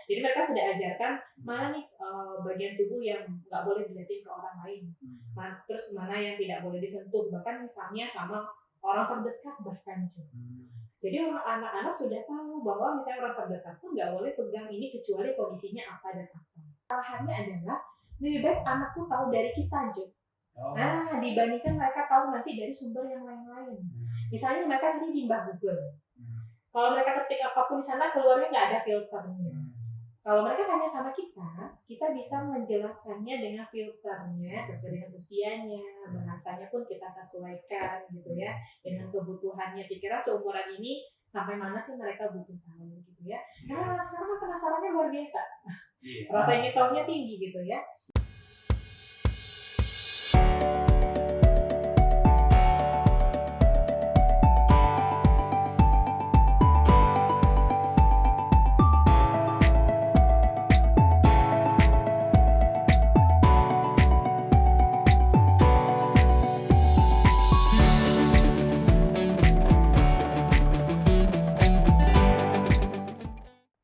Jadi mereka sudah ajarkan mana nih bagian tubuh yang nggak boleh dilihatin ke orang lain, terus mana yang tidak boleh disentuh, bahkan misalnya sama orang terdekat bahkan. Jadi anak-anak sudah tahu bahwa misalnya orang terdekat pun nggak boleh pegang ini kecuali kondisinya apa dan apa. Salahnya adalah lebih baik anak tuh tahu dari kita, Jo. Nah, dibandingkan mereka tahu nanti dari sumber yang lain-lain. Misalnya mereka sendiri di Mbah Google. Kalau mereka ketik apapun di sana keluarnya nggak ada filternya. Kalau mereka tanya sama kita bisa menjelaskannya dengan filternya sesuai dengan usianya, bahasanya pun kita sesuaikan gitu ya dengan kebutuhannya. Kira-kira seumuran ini sampai mana sih mereka butuh tahu gitu ya. Karena anak sekarang penasarannya luar biasa. Rasa ingin tahunya tinggi gitu ya.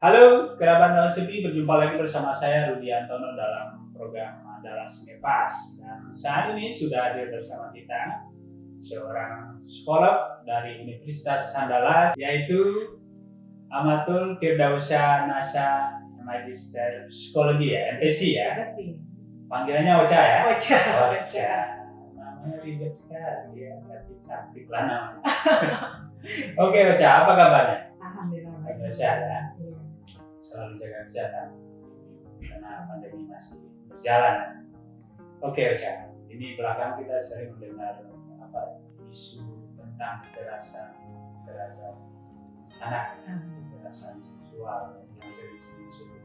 Halo, kerabat Nalasipi, berjumpa lagi bersama saya Rudi Antono dalam program Andalas Ngepas. Dan saat ini sudah hadir bersama kita seorang psikolog dari Universitas Andalas, yaitu Amatul Firdausya Nasha, Magister Psikologi ya, MPC ya. Panggilannya Ocha ya? Ocha. Namanya ribet sekali ya, tapi cantik lah namanya. Oke Ocha, apa kabarnya? Alhamdulillah. Sehat ya. Selalu jaga kesehatan karena pandemi masih berjalan. Oke Ocha, ini belakang kita sering mendengar isu tentang kekerasan terhadap anak, kekerasan seksual yang sering disebut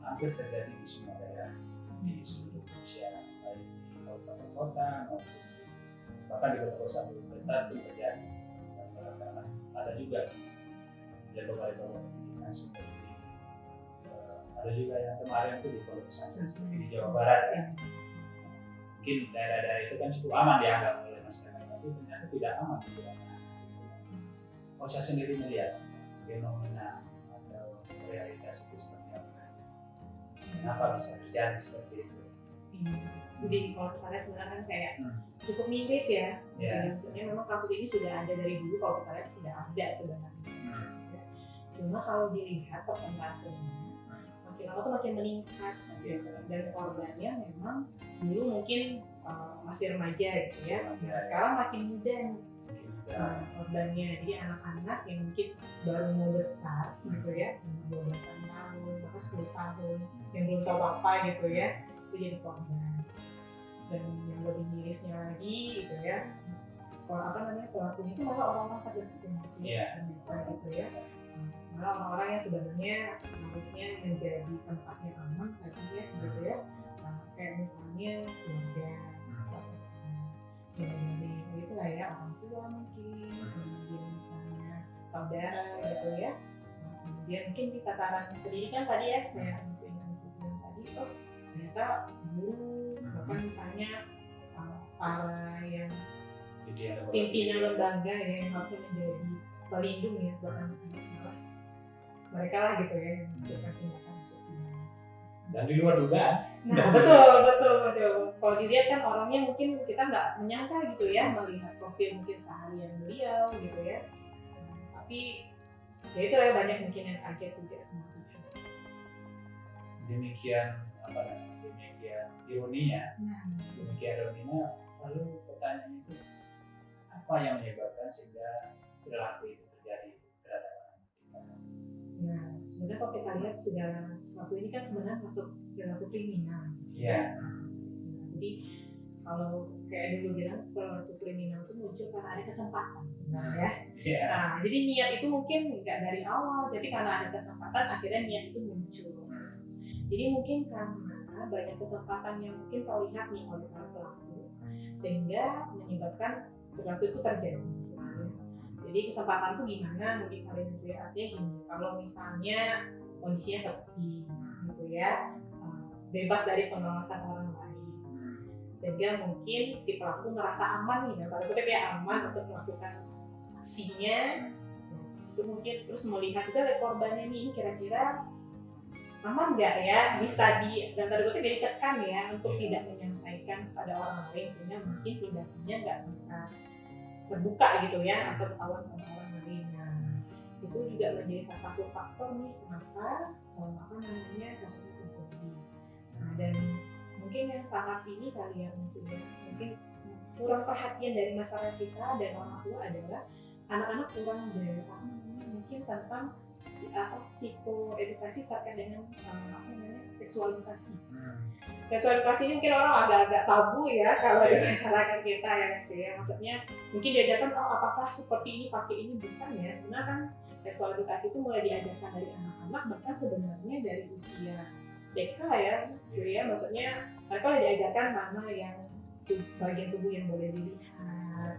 hampir terjadi di semua daerah di seluruh Indonesia, baik di kabupaten kota maupun bahkan di kota-kota besar itu terjadi. Dan ada juga di balai-balai seperti ada juga yang kemarin itu di pondok pesantren seperti di Jawa Barat ya. Mungkin daerah-daerah itu kan cukup aman dianggap oleh masyarakat, tapi ternyata tidak aman di daerah. Kalau saya sendiri melihat fenomena atau realitas itu seperti apa? Kenapa bisa terjadi seperti itu? Jadi kalau misalnya sebenarnya kan kayak cukup miris ya. Maksudnya memang kasus ini sudah ada dari dulu, kalau kita lihat sudah ada sebenarnya. Cuma kalau dilihat persentasenya makin lama tuh makin meningkat dan korbannya memang dulu mungkin masih remaja gitu ya. Sekarang makin muda nih korbannya, jadi anak-anak yang mungkin baru mau besar gitu ya, 12 tahun, bahkan 10 tahun yang belum tahu apa gitu ya, itu jadi korban. Dan yang lebih mirisnya lagi gitu ya, pelakunya itu malah orang-orang terdekat gitu ya. Malah orang-orang yang sebenarnya harusnya menjadi tempat yang aman tadinya gitu ya, kayak misalnya keluarga, itu lah ya, orang tua mungkin, kemudian misalnya saudara gitu ya, kemudian mungkin di tataran pendidikan tadi ya, kayak mungkin yang tadi ternyata guru, bahkan misalnya para yang pimpinan lembaga ya, yang harusnya menjadi pelindung ya buat anak-anak mereka lah gitu ya, yang melakukan tindakan sosial. Dan di luar dugaan. Nah betul. Kalau dilihat kan orangnya mungkin kita nggak menyangka gitu ya, melihat profil mungkin seharian beliau gitu ya. Tapi ya itu lah, banyak mungkin yang kaget juga semua itu. Demikian ironinya. Lalu pertanyaan itu, apa yang menyebabkan sehingga perilaku itu terjadi terhadap anak? Ya, sebenarnya kalau kita lihat segala sesuatu ini kan sebenarnya masuk perilaku kriminal. Iya. Jadi kalau kayak dulu bilang perilaku kriminal itu muncul karena ada kesempatan sebenarnya. Yeah. Nah, jadi niat itu mungkin nggak dari awal, tapi karena ada kesempatan akhirnya niat itu muncul. Jadi mungkin karena banyak kesempatan yang mungkin terlihat nih oleh para pelaku, sehingga menyebabkan perilaku itu terjadi. Jadi kesempatan tuh gimana? Mungkin kalian artinya gini, kalau misalnya kondisinya sepi gitu ya, bebas dari pengawasan orang lain, sehingga mungkin si pelaku ngerasa aman nih, kalau kita kayak aman untuk melakukan aksinya, itu mungkin terus melihat juga korbannya nih, kira-kira aman nggak ya, bisa dan tanda kutip ditekan ya untuk tidak menyampaikan kepada orang lain sehingga mungkin tindakannya nggak bisa terbuka gitu ya atau ketahuan sama orang lain. Nah, itu juga menjadi salah satu faktor nih kenapa kasusnya terjadi. Nah, dan mungkin yang sangat ini kali ya mungkin kurang perhatian dari masyarakat kita dan orang tua adalah anak-anak kurang mungkin tentang psikoedukasi terkait dengan seksual edukasi. Seksual edukasi ini mungkin orang agak-agak tabu ya kalau di masyarakat kita ya gitu ya. Maksudnya mungkin diajarkan apakah seperti ini pakai ini, bukan ya. Sebenarnya kan seksual edukasi itu mulai diajarkan dari anak-anak bahkan sebenarnya dari usia TK ya gitu ya. Maksudnya mereka diajarkan mana yang bagian tubuh yang boleh dilihat,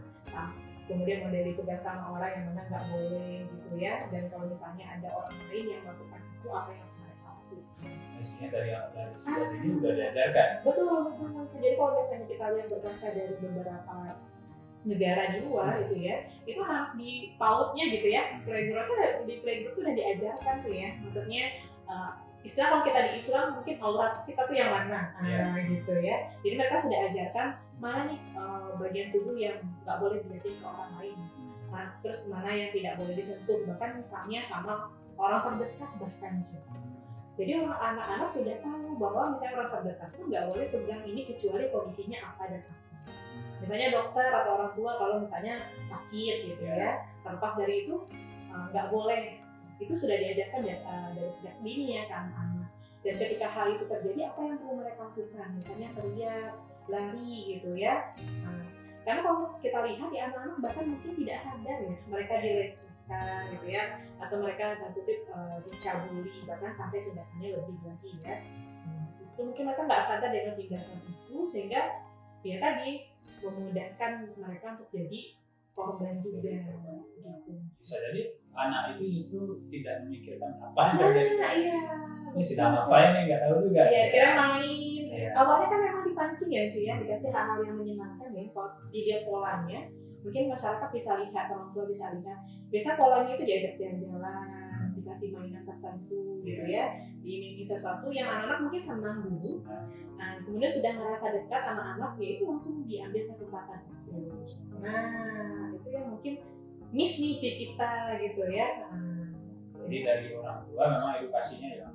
kemudian model dipegang sama orang yang mana nggak boleh gitu ya, dan kalau misalnya ada orang lain yang melakukan itu apa yang harus mereka lakukan. Mestinya dari sejak ini udah diajarkan. Betul. Jadi kalau misalnya kita lihat berkaca dari beberapa negara di luar itu ya, itu di PAUD-nya gitu ya, di playgroup itu udah diajarkan tuh ya, maksudnya istilah kalau kita di Islam mungkin aurat kita tuh yang mana, gitu ya. Jadi mereka sudah ajarkan mana nih bagian tubuh yang nggak boleh dilihatin ke orang lain, terus mana yang tidak boleh disentuh, bahkan misalnya sama orang terdekat bahkan juga. Jadi anak-anak sudah tahu bahwa misalnya orang terdekat tuh nggak boleh pegang ini kecuali kondisinya apa dan apa. Misalnya dokter atau orang tua kalau misalnya sakit gitu ya, terlepas dari itu nggak boleh. Itu sudah diajarkan dari sejak dini ya kan anak. Dan ketika hal itu terjadi, apa yang perlu mereka lakukan? Misalnya teriak, lari gitu ya. Karena kalau kita lihat di anak-anak bahkan mungkin tidak sadar ya, mereka dilecehkan gitu ya, atau mereka dicabuli, bahkan sampai tindakannya lebih lagi ya. Itu mungkin mereka nggak sadar dengan tindakan itu, sehingga ya tadi memudahkan mereka untuk jadi korban juga gitu. Bisa jadi anak itu justru tidak memikirkan apa yang terjadi. Iya. Ini sedang ngapain nih, nggak tahu juga. Ya kira main. Awalnya kan memang dipancing ya cuy ya, dikasih hal-hal yang menyenangkan ya. Kalau dilihat polanya, mungkin masyarakat bisa lihat, orang tua bisa lihat. Biasa polanya itu diajak jalan-jalan, dikasih mainan tertentu gitu ya, diiming-iming sesuatu yang anak-anak mungkin senang dulu. Nah, kemudian sudah merasa dekat anak-anak, ya itu langsung diambil kesempatan itu. Nah, itu yang mungkin miss nih di kita gitu ya. Jadi dari orang tua memang edukasinya ya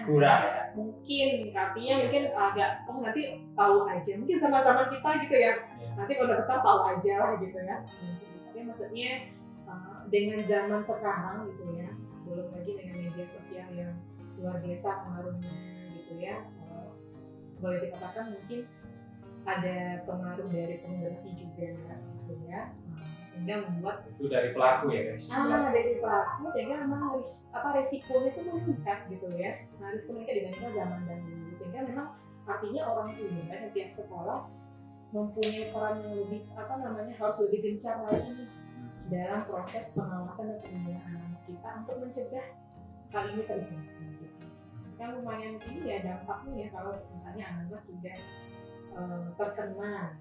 kurang ya. Mungkin artinya mungkin agak nanti tahu aja, mungkin sama-sama kita gitu ya. Nanti kalau udah besar tahu aja lah gitu ya. Tapi maksudnya dengan zaman sekarang gitu ya, belum lagi dengan media sosial yang luar biasa pengaruhnya gitu ya. Boleh dikatakan mungkin ada pengaruh dari pornografi juga gitu ya, sehingga membuat itu dari pelaku ya guys. Dari pelaku sehingga memang resikonya itu meningkat gitu ya. Nah, risiko meningkat dibandingkan zaman dahulu, sehingga memang artinya orang tua dan pihak sekolah mempunyai peran yang lebih harus lebih gencar lagi nih dalam proses pengawasan dan pembinaan anak kita untuk mencegah hal ini terjadi. Kan lumayan ini ya dampaknya ya kalau misalnya anak-anak sudah terkena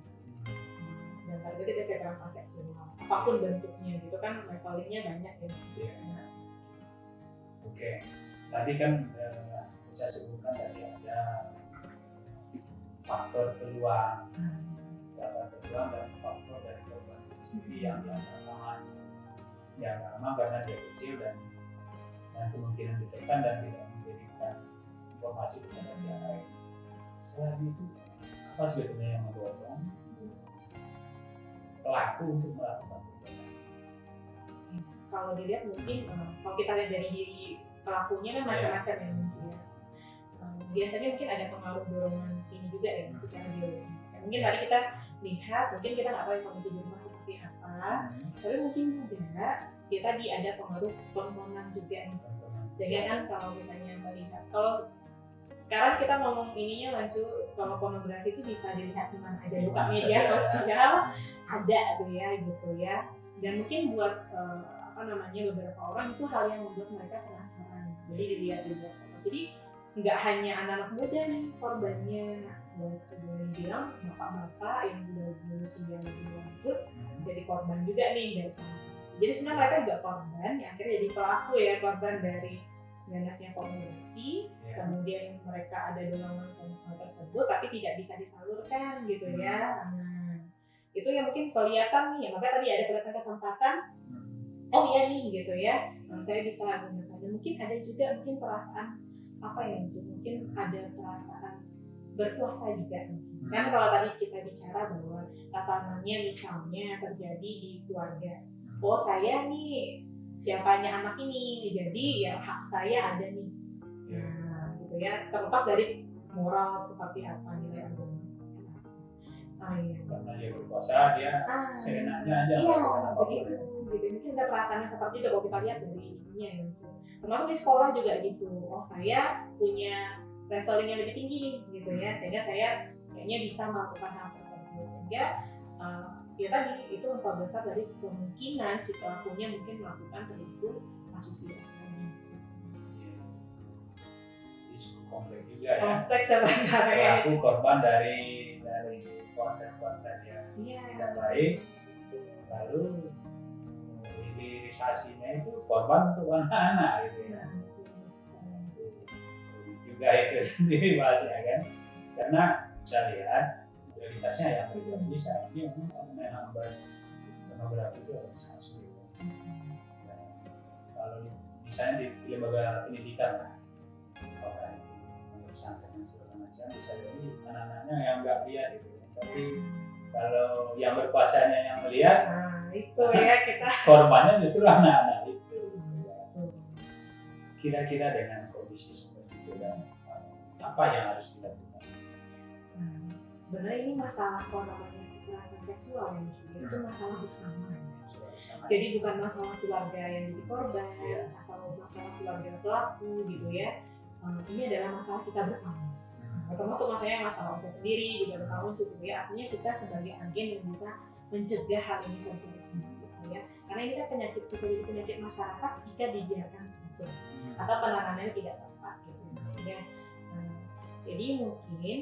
dan terjadi kekerasan seksual apapun bentuknya gitu kan, levelingnya banyak ya. Oke. Tadi kan saya sebutkan tadi ada faktor peluang, dan faktor dari korban sendiri yang memang karena dia kecil dan kemungkinan ditekan dan tidak memberikan informasi kepada yang lain. Selain itu, apa sebetulnya yang mendorong pelaku untuk melakukan perbuatan? Kalau dilihat mungkin kalau kita lihat dari diri pelakunya kan macam-macam ya mungkin ya. Biasanya mungkin ada pengaruh dorongan ini juga ya secara biologis. Mungkin tadi kita lihat, mungkin kita nggak tahu kondisi di rumah seperti apa, tapi mungkin juga kita ada pengaruh hormonan juga nih. Sehingga kan kalau misalnya melihat, kalau sekarang kita ngomong ininya lanjut, kalau pornografi itu bisa dilihat di mana aja, buka media sosial ada tuh ya gitu ya. Dan mungkin buat beberapa orang itu hal yang membuat mereka penasaran. Jadi dilihat. Jadi nggak hanya anak-anak muda nih korbannya, boleh bilang bapak-bapak yang sudah berusia lebih lanjut jadi korban juga nih dari pornografi. Jadi sebenarnya mereka juga korban, yang akhirnya jadi pelaku ya, korban dari ganasnya pornografi, Ya. kemudian mereka ada dorongan tersebut tapi tidak bisa disalurkan gitu ya. Nah, itu yang mungkin kelihatan nih, makanya tadi ada kelihatan kesempatan, oh iya nih gitu ya, saya bisa gunakan. Dan mungkin ada juga mungkin perasaan apa ya, mungkin ada perasaan berkuasa juga. Kan kalau tadi kita bicara bahwa tatanannya misalnya terjadi di keluarga, oh saya nih siapanya anak ini, jadi ya hak saya ada nih. Nah, gitu ya, terlepas dari moral seperti apa, nilai agama seperti apa. Iya. Karena dia berkuasa, dia seenaknya aja. Iya, begitu. Gitu. Mungkin ada perasaannya seperti itu kalau kita lihat dari ininya ya. Termasuk di sekolah juga gitu. Oh saya punya leveling yang lebih tinggi nih, gitu ya. Sehingga saya kayaknya bisa melakukan hal tersebut. Sehingga ya tadi itu memperbesar dari kemungkinan si pelakunya mungkin melakukan perilaku asusila. Jadi cukup kompleks juga ya. Kompleks sebenarnya. Pelaku korban dari konten-konten yang tidak baik, lalu hilirisasinya itu korban untuk anak-anak gitu ya. Juga itu sendiri bahasanya kan, karena kita lihat prioritasnya yang bisa ini memang pornografi itu harus asuh. Kalau misalnya di lembaga pendidikan lah, apakah itu pesantren segala macam, bisa jadi anak-anaknya yang nggak lihat gitu. Tapi kalau yang berkuasanya yang melihat, itu ya kita korbannya justru anak-anak itu. Kira-kira dengan kondisi seperti itu dan apa yang harus dilakukan? Sebenarnya ini masalah kalau namanya kekerasan seksual ya, itu masalah bersama. Jadi bukan masalah keluarga yang jadi korban atau masalah keluarga pelaku gitu ya. Ini adalah masalah kita bersama. Termasuk masalah kita sendiri juga bersama untuk gitu ya. Artinya kita sebagai agen yang bisa mencegah hal ini terjadi gitu ya. Karena ini kan penyakit, bisa jadi penyakit masyarakat jika dibiarkan saja atau penanganannya tidak tepat gitu ya. Jadi mungkin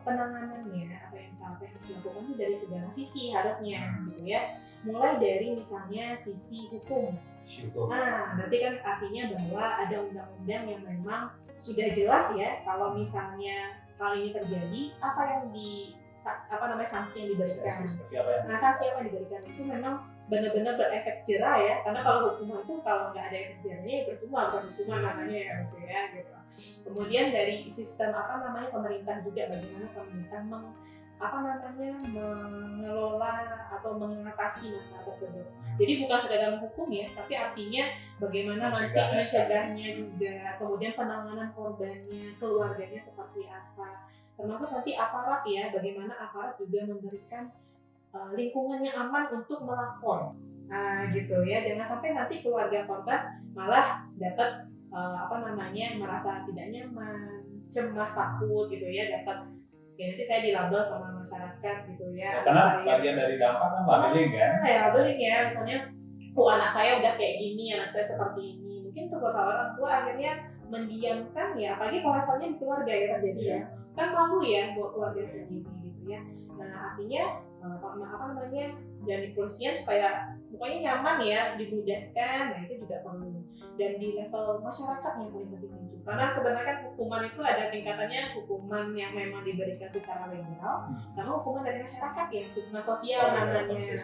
penanganannya apa yang harus dilakukan itu dari segala sisi harusnya gitu ya. Mulai dari misalnya sisi hukum. Nah, berarti kan artinya bahwa ada undang-undang yang memang sudah jelas ya kalau misalnya hal ini terjadi apa yang sanksi yang diberikan. Nah, sanksi apa yang diberikan itu memang benar-benar berefek jerah ya, karena kalau hukuman itu kalau nggak ada efek jerahnya ya percuma, bukan hukuman namanya ya gitu ya gitu. Kemudian dari sistem pemerintah juga, bagaimana pemerintah mengelola atau mengatasi masalah tersebut. Jadi bukan sekadar menghukum ya, tapi artinya bagaimana nanti mencegahnya juga, kemudian penanganan korbannya, keluarganya seperti apa, termasuk nanti aparat ya, bagaimana aparat juga memberikan lingkungan yang aman untuk melapor. Nah gitu ya, jangan sampai nanti keluarga korban malah dapat merasa tidak nyaman, cemas, takut gitu ya, dapat ya nanti saya dilabel sama masyarakat gitu ya. Karena bagian dari dampak kan labeling kan? Ya labeling ya, misalnya anak saya udah kayak gini, anak saya seperti ini. Mungkin beberapa orang tua akhirnya mendiamkan ya, apalagi kalau asalnya di keluarga ya terjadi ya. Kan malu ya buat keluarga sendiri gitu ya. Nah artinya dan di polisian supaya pokoknya nyaman ya, dimudahkan, nah itu juga perlu. Dan di level masyarakat yang paling penting itu, karena sebenarnya kan hukuman itu ada tingkatannya, hukuman yang memang diberikan secara legal sama hukuman dari masyarakat ya, hukuman sosial namanya.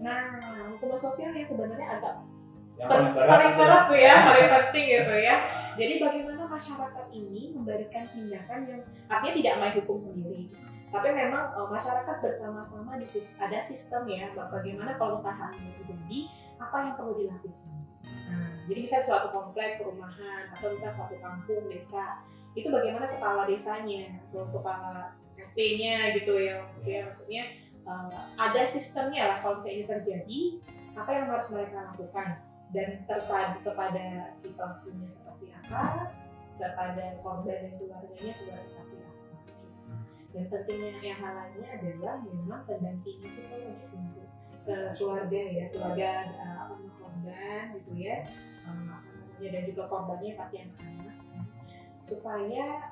Nah hukuman sosial yang sebenarnya agak paling berat tuh ya, paling penting gitu ya. Jadi bagaimana masyarakat ini memberikan tindakan yang artinya tidak main hukum sendiri, tapi memang masyarakat bersama-sama ada sistem ya, bagaimana kalau usaha ini terjadi, apa yang perlu dilakukan. Jadi bisa suatu komplek perumahan atau bisa suatu kampung, desa, itu bagaimana kepala desanya atau kepala RT-nya gitu ya, maksudnya ada sistemnya lah kalau misalnya ini terjadi, apa yang harus mereka lakukan dan terpadu kepada si pelakunya seperti apa, kepada korban dan keluarganya sudah seperti apa. Dan pentingnya yang hal lainnya adalah memang pendampingan psikologis untuk keluarga ya, keluarga korban gitu ya, dan juga korbannya pasti anak-anak, supaya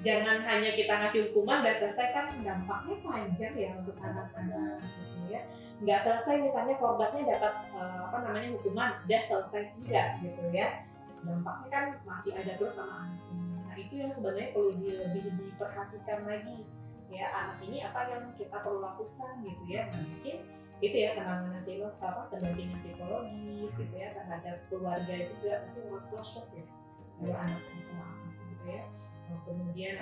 jangan hanya kita ngasih hukuman dan selesai, kan dampaknya panjang ya untuk anak-anak gitu ya. Nggak selesai misalnya korbannya dapat hukuman udah selesai, tidak gitu ya. dampaknya kan masih ada terus sama anak ini. Nah itu yang sebenarnya perlu lebih diperhatikan lagi ya, anak ini apa yang kita perlu lakukan gitu ya. Nah, mungkin itu ya penanganan pendampingan psikologis gitu ya terhadap keluarga juga, pasti orang tua shock ya kalau anak sama anak gitu ya. Nah, kemudian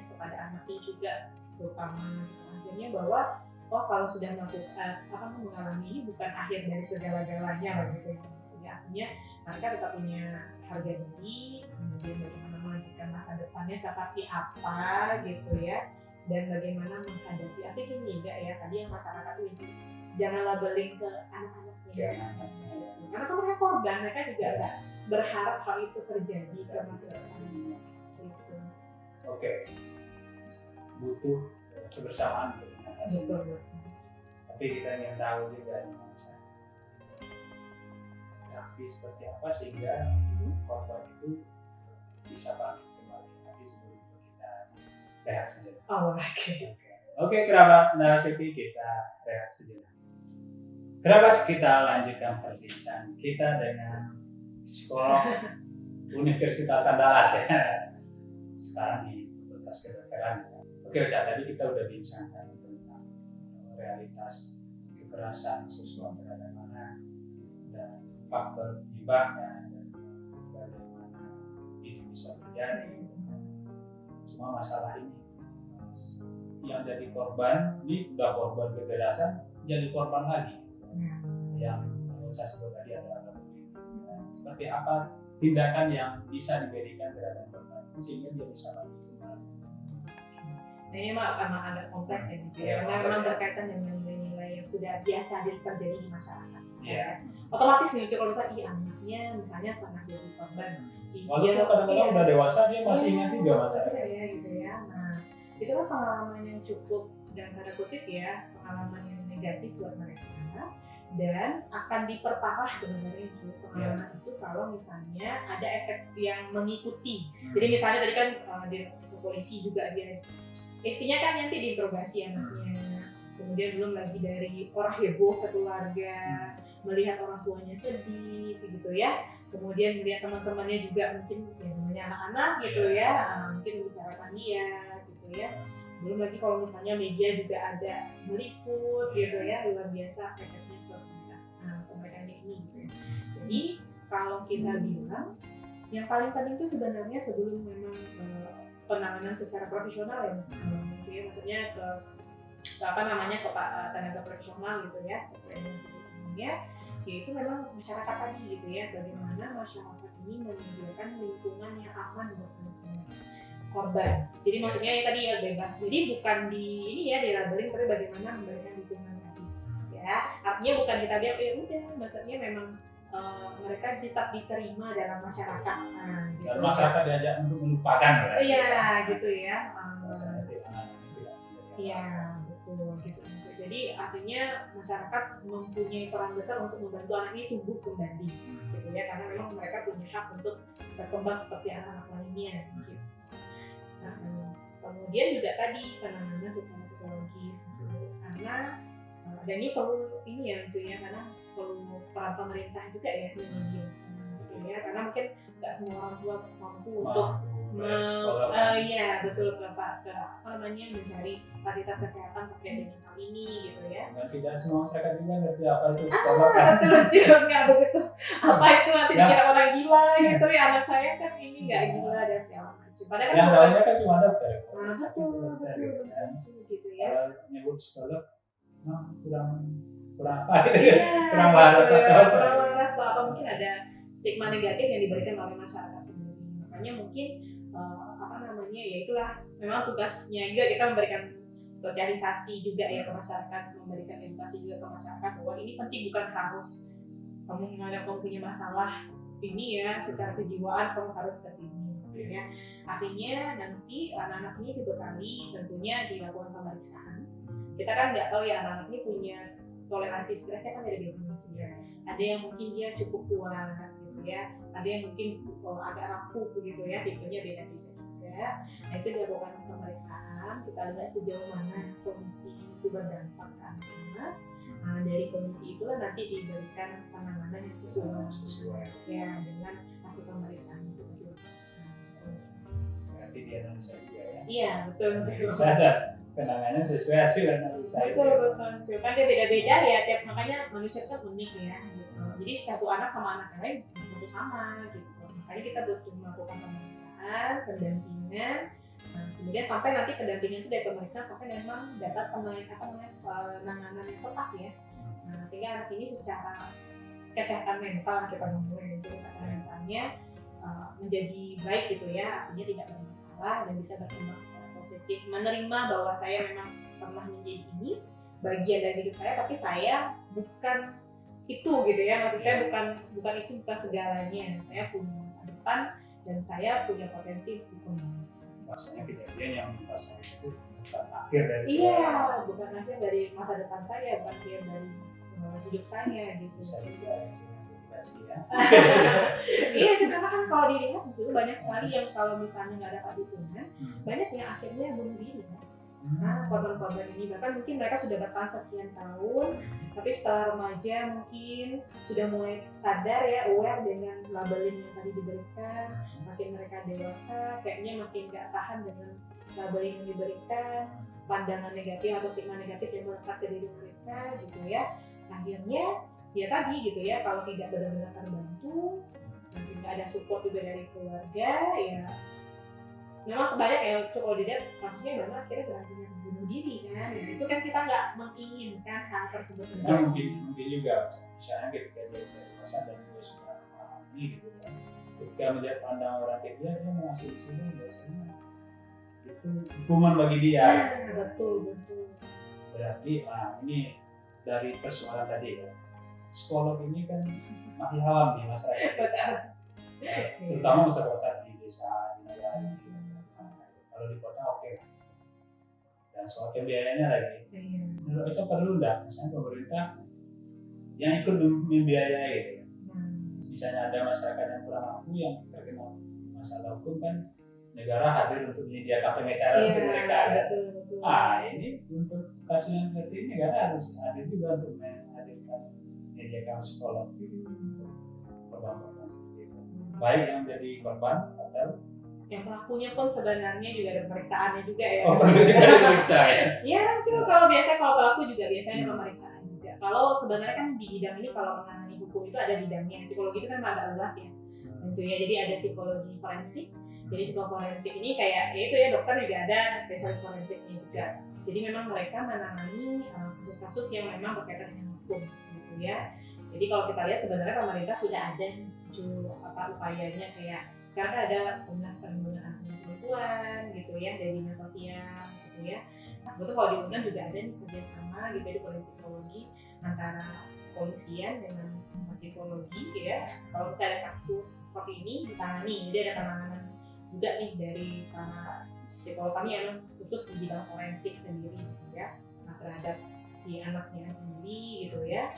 kepada anaknya juga terutama gitu, akhirnya bahwa kalau sudah mengalami ini bukan akhir dari segala-galanya lah gitu ya. Jadi artinya mereka tetap punya harga diri, kemudian bagaimana melanjutkan masa depannya seperti apa gitu ya, dan bagaimana menghadapi. Artinya gini enggak ya, tadi yang masyarakat itu jangan labeling ke anak-anaknya, karena kan mereka korban, mereka juga enggak berharap hal itu terjadi ke masa depannya. Gitu. Oke, butuh kebersamaan untuk mengatasi. Betul. Tapi kita ingin tahu juga terapi seperti apa sehingga korban itu bisa bangkit kembali. Tapi sebelum itu kita rehat sejenak. Oke, kerabat Narasipi, kita rehat sejenak. Kerabat, kita lanjutkan perbincangan kita dengan psikolog Universitas Andalas ya. Sekarang di Fakultas Kedokteran. Oke, Ocha, tadi kita udah bincangkan tentang realitas kekerasan seksual terhadap anak dan faktor penyebabnya dan bagaimana itu bisa terjadi. Semua masalah ini yang jadi korban, ini udah korban kekerasan, jadi korban lagi. Yang saya sebut tadi adalah seperti apa tindakan yang bisa diberikan terhadap korban sehingga dia bisa maju kembali. Nah, ini memang agak kompleks ya, gitu ya, karena memang berkaitan dengan nilai-nilai yang sudah biasa terjadi di masyarakat. Otomatis muncul kalau misalnya anaknya misalnya pernah jadi korban. Walaupun kadang-kadang udah dewasa dia masih ingat juga masalah. Ya, gitu ya. Nah, itu kan pengalaman yang cukup dan tanda kutip ya, pengalaman yang negatif buat mereka. Dan akan diperparah sebenarnya pengalaman itu kalau misalnya ada efek yang mengikuti. Jadi misalnya tadi kan di polisi juga dia istrinya kan nanti diinterogasi anaknya, kemudian belum lagi dari orang heboh sekeluarga melihat orang tuanya sedih gitu ya, kemudian melihat teman-temannya juga mungkin ya namanya anak-anak gitu ya, mungkin membicarakan dia gitu ya, belum lagi kalau misalnya media juga ada meliput gitu ya, luar biasa efeknya ke mereka ini gitu ya. Jadi kalau kita bilang yang paling penting itu sebenarnya sebelum memang penanganan secara profesional ya, maksudnya ke tenaga profesional gitu ya, sesuai dengan kebutuhannya, yaitu memang masyarakat tadi gitu ya, bagaimana masyarakat ini menyediakan lingkungan yang aman buat korban. Jadi maksudnya ya tadi ya bebas, jadi bukan di ini ya di labeling, tapi bagaimana memberikan lingkungan tadi ya, artinya bukan kita bilang udah, maksudnya memang mereka tetap diterima dalam masyarakat. Nah, gitu. Dan masyarakat diajak untuk melupakan. Iya, gitu ya. Iya, betul gitu. Jadi artinya masyarakat mempunyai peran besar untuk membantu anak ini tumbuh kembali, gitu ya. Karena memang mereka punya hak untuk berkembang seperti anak-anak lainnya. Gitu. Nah, kemudian juga tadi penanganan secara psikologis, gitu. Karena dan ini perlu ini ya, gitu ya, karena perlu peran pemerintah juga ya, gitu ya, karena mungkin nggak semua orang tua mampu untuk betul mencari fasilitas kesehatan terkait dengan hal ini gitu ya. Dan tidak semua masyarakat juga ngerti apa itu psikolog. Betul juga nggak begitu. Apa itu nanti dikira orang gila gitu ya, anak saya kan ini nggak gila dan segala macam. Padahal kan yang tahunya kan cuma dokter. Betul gitu ya. Kalau nyebut psikolog kurang apa gitu, kurang waras atau mungkin ada stigma negatif yang diberikan oleh masyarakat sendiri. Makanya mungkin ya itulah memang tugasnya juga kita memberikan sosialisasi juga ya ke masyarakat, memberikan edukasi juga ke masyarakat bahwa ini penting, bukan harus kamu menganggap kamu punya masalah ini ya secara kejiwaan kamu harus ke sini ya. Artinya nanti anak-anak ini dibekali tentunya dilakukan pemeriksaan. Kita kan nggak tahu ya anak-anak ini punya toleransi stresnya kan beda-beda ya. Ada yang mungkin dia cukup kuat gitu ya, ada yang mungkin agak rapuh gitu ya, tipenya beda-beda juga. Nah itu dilakukan pemeriksaan, kita lihat sejauh mana kondisi itu berdampak ke anak. Nah, dari kondisi itulah nanti diberikan penanganan yang sesuai ya dengan hasil pemeriksaan seperti itu. Berarti dianalisa juga ya. Iya, betul. Bisa ada penanganan sesuai hasil analisa. Betul. Kan dia beda-beda ya, tiap makanya manusia kan unik ya. Gitu. Jadi satu anak sama anak lain tentu sama gitu. Makanya kita butuh melakukan pemeriksaan, pendampingan. Nah, kemudian sampai nanti pendampingan itu dari pemeriksaan sampai memang dapat penanganan yang tepat ya. Nah, sehingga anak ini secara kesehatan mental kita ngomongin, jadi kesehatan mentalnya menjadi baik gitu ya, artinya tidak bermasalah dan bisa berkembang secara positif, menerima bahwa saya memang pernah menjadi ini bagian dari hidup saya, tapi saya bukan itu gitu ya, maksud saya bukan itu, bukan segalanya. Saya punya masa depan dan saya punya potensi untuk berkembang. Maksudnya kejadian yang pas itu bukan akhir dari bukan akhir dari masa depan saya, bukan akhir dari hidup saya gitu. Bisa juga motivasi ya. Iya, karena kan kalau dilihat dulu banyak sekali yang kalau misalnya nggak dapat dukungan, banyak yang akhirnya bunuh diri kan. Nah, korban-korban ini bahkan mungkin mereka sudah bertahan sekian tahun, tapi setelah remaja mungkin sudah mulai sadar ya, aware dengan labeling yang tadi diberikan. Makin mereka dewasa, kayaknya makin nggak tahan dengan labeling yang diberikan, pandangan negatif atau stigma negatif yang melekat ke diri mereka gitu ya. Akhirnya ya tadi gitu ya, kalau tidak benar-benar terbantu, nanti nggak ada support juga dari keluarga ya. Memang sebanyak ya, kalau dilihat kasusnya memang akhirnya berhenti bunuh diri kan. Ya, itu kan kita nggak menginginkan hal tersebut. Nah, mungkin juga misalnya ketika dia dewasa dan dia sudah memahami gitu kan, ketika melihat pandangan orang kayak dia masih di sini biasanya itu hukuman bagi dia. Betul. Berarti ini dari persoalan tadi ya, psikolog ini kan masih awam di masyarakat. Terutama masyarakat di desa, di negara ini. Kalau di kota oke. Dan soal pembiayaannya lagi. Menurut saya perlu enggak? Misalnya pemerintah yang ikut membiayai gitu. Misalnya ada masyarakat yang kurang mampu yang terkena masalah hukum kan, negara hadir untuk menyediakan pengacara untuk mereka. Betul. Ini untuk kasus yang seperti ini negara harus hadir juga untuk menyediakan psikolog untuk korban-korban seperti itu. Baik yang menjadi korban atau yang pelakunya pun sebenarnya juga ada pemeriksaannya juga ya. Perlu juga diperiksa ya. Iya, cuma kalau pelaku juga biasanya pemeriksaan juga. Kalau sebenarnya kan di bidang ini kalau menangani hukum itu ada bidangnya. Psikologi itu kan agak luas ya. Tentunya jadi ada psikologi forensik. Jadi psikologi forensik ini kayak ya itu ya, dokter juga ada spesialis forensiknya juga. Jadi memang mereka menangani kasus-kasus yang memang berkaitan dengan hukum gitu ya. Jadi kalau kita lihat sebenarnya pemerintah sudah ada upayanya, kayak sekarang ada Komnas Perlindungan Anak Perempuan gitu ya, dari dinas sosial gitu ya. Betul, kalau di UNAN juga ada nih kerjasama gitu ya, di polisi psikologi antara polisian dengan psikologi ya. Kalau misalnya ada kasus seperti ini ditangani, jadi ada penanganan juga nih dari para psikolog kami yang khusus di bidang forensik sendiri gitu ya. Nah, terhadap si anaknya sendiri gitu ya.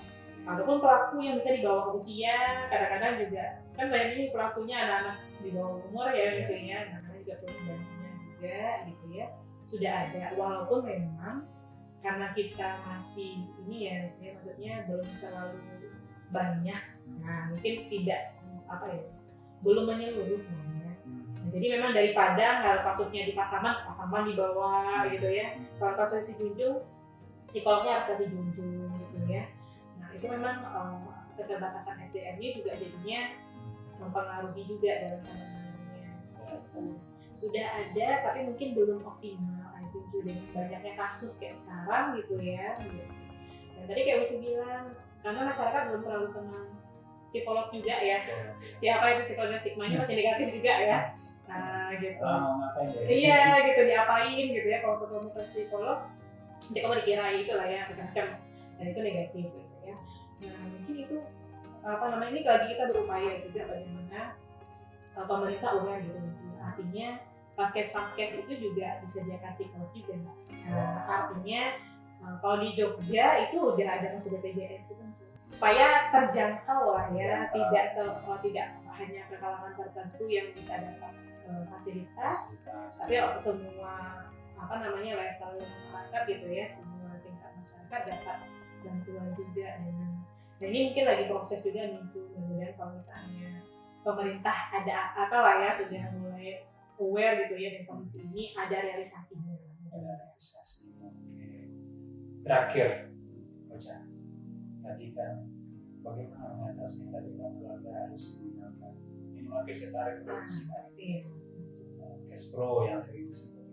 Ataupun pelaku yang bisa di bawah usia, kadang-kadang juga kan banyak ini pelakunya anak-anak di bawah umur ya gitu ya, anak-anak juga perlu pendampingan juga gitu ya. Sudah ada, walaupun memang karena kita masih ini ya maksudnya belum terlalu banyak, nah mungkin tidak belum menyeluruh ya. Nah, jadi memang daripada kalau kasusnya di Pasaman di bawah gitu ya, kalau kasusnya si Junjung, psikolognya harus kasih Junjung gitu ya. Itu memang keterbatasan SDM-nya juga jadinya mempengaruhi juga dalam penanganannya. Sudah ada tapi mungkin belum optimal aja dengan banyaknya kasus kayak sekarang gitu ya. Dan tadi kayak Ucu bilang, karena masyarakat belum terlalu kenal psikolog juga ya. Siapa itu psikolognya, stigmanya masih negatif juga ya. Nah gitu. Iya gitu, diapain gitu ya kalau ketemu ke psikolog, nanti kamu dikira itulah ya macam-macam, dan itu negatif gitu. Nah mungkin itu ini lagi kita berupaya juga bagaimana pemerintah aware gitu. Artinya paskes itu juga disediakan psikolog juga. Artinya kalau di Jogja itu udah ada masuk BPJS gitu, supaya terjangkau lah ya, tidak hanya ke kalangan tertentu yang bisa dapat fasilitas, tapi semua level masyarakat gitu ya, semua tingkat masyarakat dapat bantuan juga dengan. Nah ini mungkin lagi proses juga nih Bu, kemudian kalau misalnya pemerintah ada apa lah ya sudah mulai aware gitu ya dengan kondisi ini, ada realisasinya. Oke. Terakhir, Ocha, tadi kan bagaimana mengatasi tadi kan keluarga harus menggunakan minimal kesetara produksi cash flow yang sering disebut.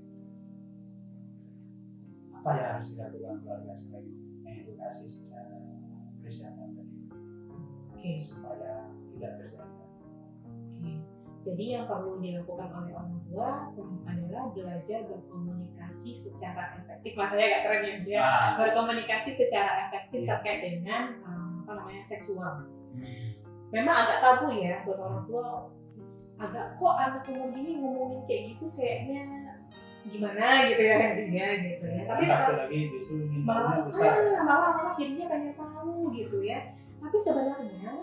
Apa yang harus dilakukan keluarga selain mengedukasi secara kesehatan tadi supaya tidak terjadi? Jadi yang perlu dilakukan oleh orang tua adalah belajar berkomunikasi secara efektif. Masanya agak keren ya, dia berkomunikasi secara efektif terkait dengan seksual. Memang agak tabu ya buat orang tua. Agak kok anak umur gini ngomongin kayak gitu kayaknya gimana gitu ya intinya gitu ya. Tapi lagi justru malah jadinya pengen tahu gitu ya. Tapi sebenarnya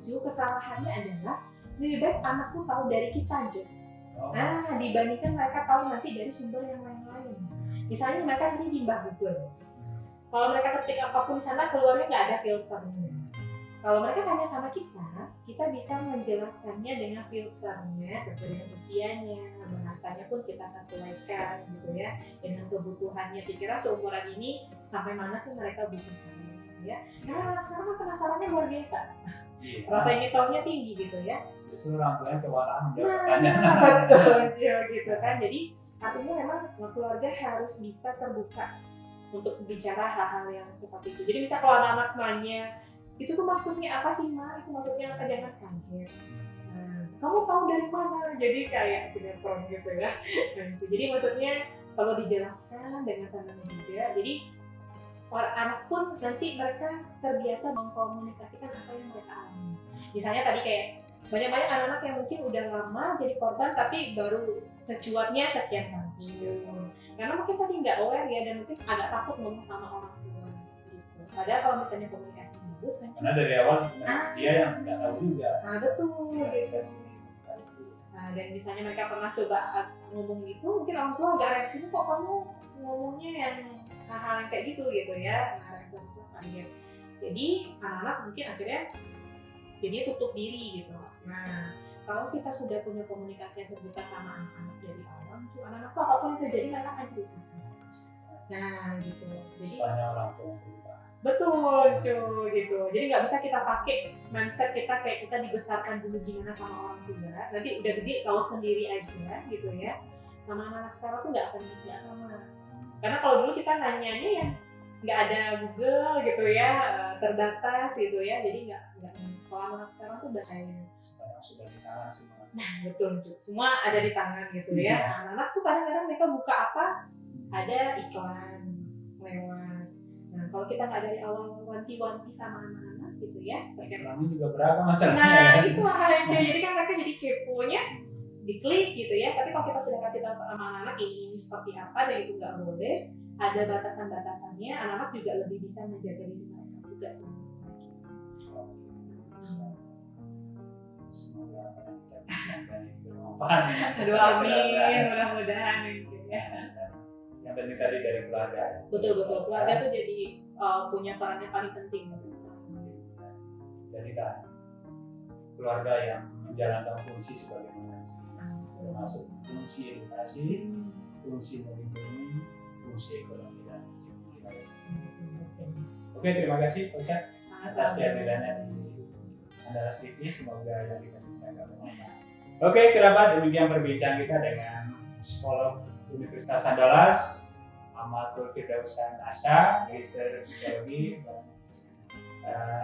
kesalahannya adalah lebih baik anak tuh tahu dari kita aja. Nah, dibandingkan mereka tahu nanti dari sumber yang lain-lain. Misalnya mereka sini di Mbah Google. Kalau mereka ketik apapun di sana keluarnya nggak ada filternya. Kalau mereka tanya sama kita bisa menjelaskannya dengan filternya sesuai dengan usianya, bahasanya pun kita sesuaikan gitu ya dengan kebutuhannya. Pikiran seumuran ini sampai mana sih mereka butuhkan ya? Karena anak sekarang penasarannya luar biasa. Rasa ingin tahunya tinggi gitu ya. Justru orang tuanya kewalahan menjawab pertanyaan. Betul gitu kan. Jadi artinya memang keluarga harus bisa terbuka untuk bicara hal-hal yang seperti itu. Jadi bisa kalau anak-anak nanya, itu tuh maksudnya apa sih Ma? Itu maksudnya apa? Jangan kaget. Kamu tahu dari mana? Jadi kayak sinetron gitu ya. Jadi maksudnya kalau dijelaskan dengan tenang juga. Jadi orang anak pun nanti mereka terbiasa mengkomunikasikan apa yang mereka alami. Misalnya tadi kayak banyak anak-anak yang mungkin udah lama jadi korban tapi baru tercuatnya sekian tahun. Karena mungkin tadi nggak aware ya dan mungkin agak takut ngomong sama orang tua gitu. Padahal kalau misalnya komunikasi bagus kan. Karena dari awal dia yang nggak tahu juga. Betul gitu. Dan misalnya mereka pernah coba ngomong gitu, mungkin orang tua agak reaksi kok kamu ngomongnya yang hal-hal yang kayak gitu ya. Nah, reaksi orang tua kaget. Jadi anak-anak mungkin akhirnya jadinya tutup diri gitu. Nah, kalau kita sudah punya komunikasi yang terbuka sama anak-anak dari awal, anak-anak tuh apapun yang terjadi mereka akan ceritakan. Nah, gitu. Jadi orang tua berubah. Betul, gitu. Jadi nggak bisa kita pakai mindset kita kayak kita dibesarkan dulu gimana sama orang tua. Nanti udah gede tahu sendiri aja gitu ya. Sama anak sekarang tuh nggak sama. Karena kalau dulu kita nanyanya ya nggak ada Google gitu ya, terbatas gitu ya. Jadi nggak. Kalau anak sekarang tuh udah kayak sudah di tangan semua. Nah betul, semua ada di tangan gitu ya. Anak-anak tuh kadang-kadang mereka buka apa? Ada iklan lewat. Nah kalau kita nggak dari awal wanti-wanti sama anak-anak gitu ya. Iklannya juga beragam masalahnya. Nah itu makanya jadi kan mereka jadi keponya diklik gitu ya. Tapi kalau kita sudah kasih tahu sama anak-anak ini seperti apa dan itu nggak boleh, ada batasan-batasannya. Anak-anak juga lebih bisa menjaga diri mereka juga sebenarnya. Semoga apa yang kita bicarakan itu bermanfaat. Aduh amin, mudah-mudahan gitu ya. Yang penting tadi dari keluarga. Betul keluarga tuh jadi punya peran yang paling penting. Jadi kan keluarga yang menjalankan fungsi sebagai istri, termasuk fungsi edukasi, fungsi melindungi, fungsi ekonomi dan jiwa. Oke, terima kasih Ocha atas kehadirannya di Andalas TV. Semoga yang kita bincangkan bermanfaat. Oke, kerabat, demikian perbincangan kita dengan psikolog Universitas Andalas, Ahmad Firdausan Asha, Magister Psikologi.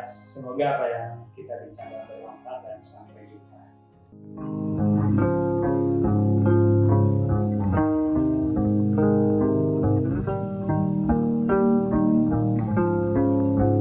Semoga apa yang kita bincangkan bermanfaat dan sampai jumpa.